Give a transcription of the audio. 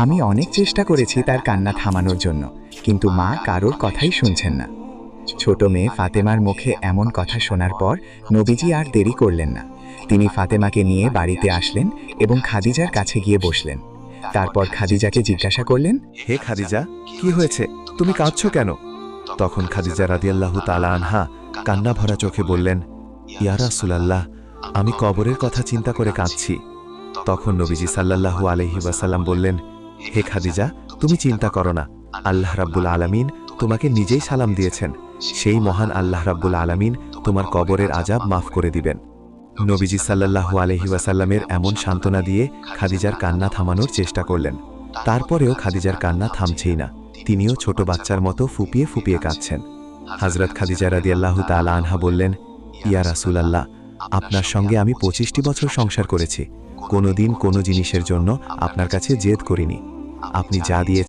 আমি অনেক চেষ্টা করেছি তার কান্না থামানোর জন্য, কিন্তু মা কারোর কথাই শুনছেন না। ছোট মেয়ে ফাতেমার মুখে এমন কথা শোনার পর নবীজি আর দেরি করলেন না। তিনি ফাতেমাকে নিয়ে বাড়িতে আসলেন এবং খাদিজার কাছে গিয়ে বসলেন। তারপর খাদিজাকে জিজ্ঞাসা করলেন, হে খাদিজা, কি হয়েছে? তুমি কাঁদছো কেন? তখন খাদিজা রাদিয়াল্লাহু তাআলা আনহা কান্না ভরা চোখে বললেন, ইয়া রাসূলুল্লাহ, আমি কবরের কথা চিন্তা করে কাঁদছি। তখন নবীজি সাল্লাল্লাহু আলাইহি ওয়াসাল্লাম বললেন, হে খাদিজা, তুমি চিন্তা করো না, আল্লাহ রাব্বুল আলামিন তোমাকে নিজেই সালাম দিয়েছেন। সেই মহান আল্লাহ রাব্বুল আলামিন তোমার কবরের আযাব মাফ করে দিবেন। নবীজি সাল্লাল্লাহু আলাইহি ওয়াসাল্লামের এমন সান্ত্বনা দিয়ে খাদিজার কান্না থামানোর চেষ্টা করলেন। তারপরেও খাদিজার কান্না থামছেই না। তিনিও ছোট বাচ্চার মতো ফুপিয়ে ফুপিয়ে কাঁদছেন। হযরত খাদিজা রাদিয়াল্লাহু তাআলা আনহা বললেন, ইয়া রাসূলুল্লাহ, আপনার সঙ্গে আমি 25টি বছর সংসার করেছি, কোনোদিন কোনো জিনিসের জন্য আপনার কাছে জেদ করিনি। আপনি যা দিয়ে